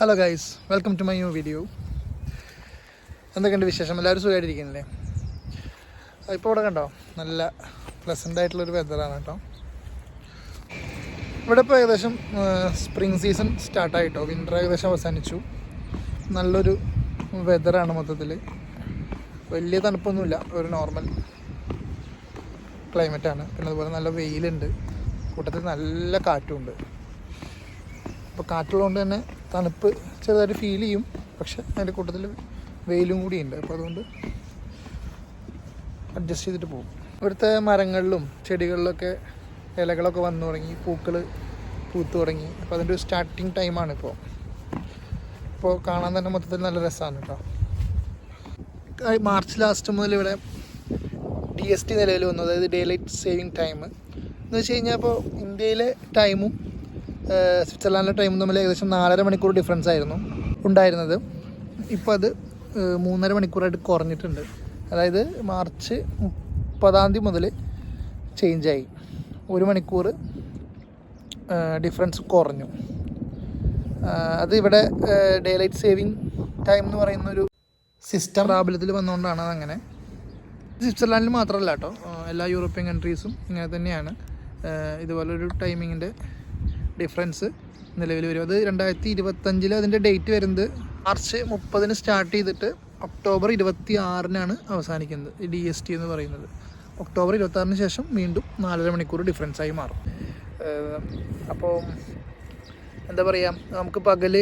Hello guys, welcome to my new video. എന്തൊക്കെയുണ്ട് വിശേഷം? എല്ലാവരും സുഖമായിട്ടിരിക്കുന്നില്ലേ? ഇപ്പോൾ ഇവിടെ കണ്ടോ, നല്ല പ്ലസൻ്റ് ആയിട്ടുള്ളൊരു വെതറാണ് കേട്ടോ. ഇവിടെ ഇപ്പോൾ ഏകദേശം സ്പ്രിങ് സീസൺ സ്റ്റാർട്ടായിട്ടോ, വിൻ്റർ ഏകദേശം അവസാനിച്ചു. നല്ലൊരു വെതറാണ് മൊത്തത്തിൽ. വലിയ തണുപ്പൊന്നുമില്ല, ഒരു നോർമൽ ക്ലൈമറ്റാണ്. പിന്നെ അതുപോലെ നല്ല വെയിലുണ്ട്, കൂട്ടത്തിൽ നല്ല കാറ്റുമുണ്ട്. അപ്പോൾ കാറ്റുള്ളതുകൊണ്ട് തന്നെ തണുപ്പ് ചെറുതായിട്ട് ഫീൽ ചെയ്യും, പക്ഷെ അതിൻ്റെ കൂട്ടത്തിൽ വെയിലും കൂടിയുണ്ട്. അപ്പോൾ അതുകൊണ്ട് അഡ്ജസ്റ്റ് ചെയ്തിട്ട് പോകും. ഇവിടുത്തെ മരങ്ങളിലും ചെടികളിലൊക്കെ ഇലകളൊക്കെ വന്നു തുടങ്ങി, പൂക്കൾ പൂത്തു തുടങ്ങി. അപ്പോൾ അതിൻ്റെ ഒരു സ്റ്റാർട്ടിങ് ടൈമാണ് ഇപ്പോൾ കാണാൻ തന്നെ മൊത്തത്തിൽ നല്ല രസമാണ് കേട്ടോ. മാർച്ച് ലാസ്റ്റ് മുതൽ ഇവിടെ DST നിലവിൽ വന്നു, അതായത് ഡേ ലൈറ്റ് സേവിങ് ടൈം എന്ന് വെച്ച് കഴിഞ്ഞാൽ, ഇപ്പോൾ ഇന്ത്യയിലെ ടൈമും സ്വിറ്റ്സർലാൻഡിലെ ടൈമും തമ്മിൽ ഏകദേശം 4.5 മണിക്കൂർ ഡിഫറൻസ് ആയിരുന്നു ഉണ്ടായിരുന്നത്. ഇപ്പോൾ അത് 3.5 മണിക്കൂറായിട്ട് കുറഞ്ഞിട്ടുണ്ട്. അതായത് മാർച്ച് 30 മുതൽ ചേഞ്ചായി, 1 മണിക്കൂർ ഡിഫറൻസ് കുറഞ്ഞു. അത് ഇവിടെ ഡേ ലൈറ്റ് സേവിങ് ടൈം എന്ന് പറയുന്നൊരു സിസ്റ്റം പ്രാബല്യത്തിൽ വന്നുകൊണ്ടാണ് അതങ്ങനെ. സ്വിറ്റ്സർലാൻഡിൽ മാത്രമല്ല കേട്ടോ, എല്ലാ യൂറോപ്യൻ കൺട്രീസും ഇങ്ങനെ തന്നെയാണ്. ഇതുപോലൊരു ടൈമിങ്ങിൻ്റെ ഡിഫറൻസ് നിലവിൽ വരും. അത് 2025 അതിൻ്റെ ഡേറ്റ് വരുന്നത് മാർച്ച് 30 സ്റ്റാർട്ട് ചെയ്തിട്ട് ഒക്ടോബർ 26 അവസാനിക്കുന്നത് ഈ DST എന്ന് പറയുന്നത്. ഒക്ടോബർ 26 ശേഷം വീണ്ടും 4.5 മണിക്കൂർ ഡിഫറൻസായി മാറും. അപ്പോൾ എന്താ പറയുക, നമുക്ക് പകൽ,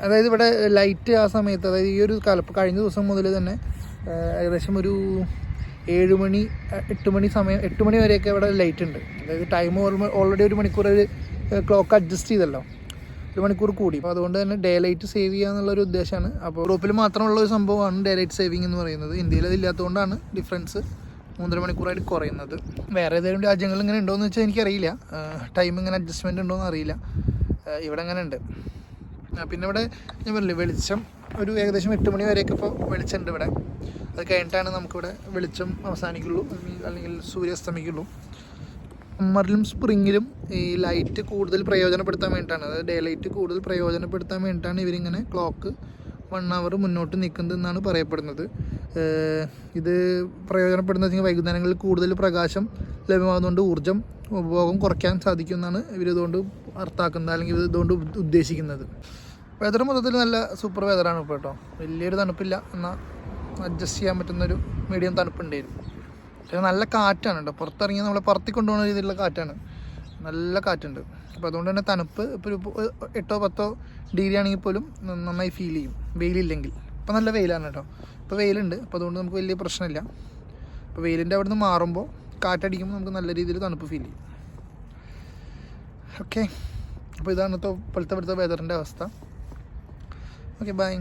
അതായത് ഇവിടെ ലൈറ്റ് ആ സമയത്ത്, അതായത് ഈ ഒരു കഴിഞ്ഞ ദിവസം മുതൽ തന്നെ ഏകദേശം ഒരു 7 മണി 8 മണി സമയം, 8 മണി വരെയൊക്കെ ഇവിടെ ലൈറ്റ് ഉണ്ട്. അതായത് ടൈം ഓൾറെഡി 1 മണിക്കൂർ ക്ലോക്ക് അഡ്ജസ്റ്റ് ചെയ്തല്ലോ, 1 മണിക്കൂർ കൂടി. അപ്പോൾ അതുകൊണ്ട് തന്നെ ഡേ ലൈറ്റ് സേവ് ചെയ്യുക എന്നുള്ളൊരു ഉദ്ദേശമാണ്. അപ്പോൾ യൂറോപ്പിൽ മാത്രമുള്ള ഒരു സംഭവമാണ് ഡേ ലൈറ്റ് സേവിങ് എന്ന് പറയുന്നത്. ഇന്ത്യയിൽ അതില്ലാത്തതുകൊണ്ടാണ് ഡിഫറൻസ് 3.5 മണിക്കൂറായിട്ട് കുറയുന്നത്. വേറെ ഏതെങ്കിലും രാജ്യങ്ങളിൽ ഇങ്ങനെ ഉണ്ടോയെന്ന് വെച്ചാൽ എനിക്കറിയില്ല, ടൈം ഇങ്ങനെ അഡ്ജസ്റ്റ്മെൻറ്റ് ഉണ്ടോയെന്ന് അറിയില്ല. ഇവിടെ അങ്ങനെ ഉണ്ട്. പിന്നെ ഇവിടെ ഞാൻ പറഞ്ഞില്ലേ, വെളിച്ചം ഒരു ഏകദേശം 8 മണി വരെയൊക്കെ ഇപ്പോൾ വെളിച്ചമുണ്ട് ഇവിടെ. അത് കഴിഞ്ഞിട്ടാണ് നമുക്കിവിടെ വെളിച്ചം അവസാനിക്കുള്ളൂ, അല്ലെങ്കിൽ സൂര്യാസ്തമിക്കുള്ളൂ. സമ്മറിലും സ്പ്രിങ്ങിലും ഈ ലൈറ്റ് കൂടുതൽ പ്രയോജനപ്പെടുത്താൻ വേണ്ടിയിട്ടാണ്, അതായത് ഡേ ലൈറ്റ് കൂടുതൽ പ്രയോജനപ്പെടുത്താൻ വേണ്ടിയിട്ടാണ് ഇവരിങ്ങനെ ക്ലോക്ക് 1 അവർ മുന്നോട്ട് നിൽക്കുന്നതെന്നാണ് പറയപ്പെടുന്നത്. ഇത് പ്രയോജനപ്പെടുന്നത് വൈകുന്നേരങ്ങളിൽ കൂടുതൽ പ്രകാശം ലഭ്യമാകുന്നതുകൊണ്ട് ഊർജ്ജം ഉപഭോഗം കുറയ്ക്കാൻ സാധിക്കുമെന്നാണ് ഇവരിതുകൊണ്ട് അർത്ഥാക്കുന്നത്, അല്ലെങ്കിൽ ഇതുകൊണ്ട് ഉദ്ദേശിക്കുന്നത്. വെതർ മൊത്തത്തിൽ നല്ല സൂപ്പർ വെതറാണ് ഇപ്പോൾ കേട്ടോ. വലിയൊരു തണുപ്പില്ല, എന്നാൽ അഡ്ജസ്റ്റ് ചെയ്യാൻ പറ്റുന്നൊരു മീഡിയം തണുപ്പുണ്ടായിരുന്നു. പക്ഷേ നല്ല കാറ്റാണ് കേട്ടോ, പുറത്തിറങ്ങി നമ്മളെ പുറത്തേക്ക് കൊണ്ടുപോകുന്ന രീതിയിലുള്ള കാറ്റാണ്, നല്ല കാറ്റുണ്ട്. അപ്പോൾ അതുകൊണ്ട് തന്നെ തണുപ്പ് ഇപ്പോൾ ഒരു 8-10 ഡിഗ്രി ആണെങ്കിൽ പോലും നന്നായി ഫീൽ ചെയ്യും, വെയിലില്ലെങ്കിൽ. ഇപ്പോൾ നല്ല വെയിലാണ് കേട്ടോ, ഇപ്പോൾ വെയിലുണ്ട്. അപ്പോൾ അതുകൊണ്ട് നമുക്ക് വലിയ പ്രശ്നമില്ല. അപ്പോൾ വെയിലിൻ്റെ അവിടെ നിന്ന് മാറുമ്പോൾ കാറ്റടിക്കുമ്പോൾ നമുക്ക് നല്ല രീതിയിൽ തണുപ്പ് ഫീൽ ചെയ്യും. ഓക്കെ, അപ്പോൾ ഇതാണ് ഇപ്പോഴത്തെ വെതറിൻ്റെ അവസ്ഥ. Okay, by.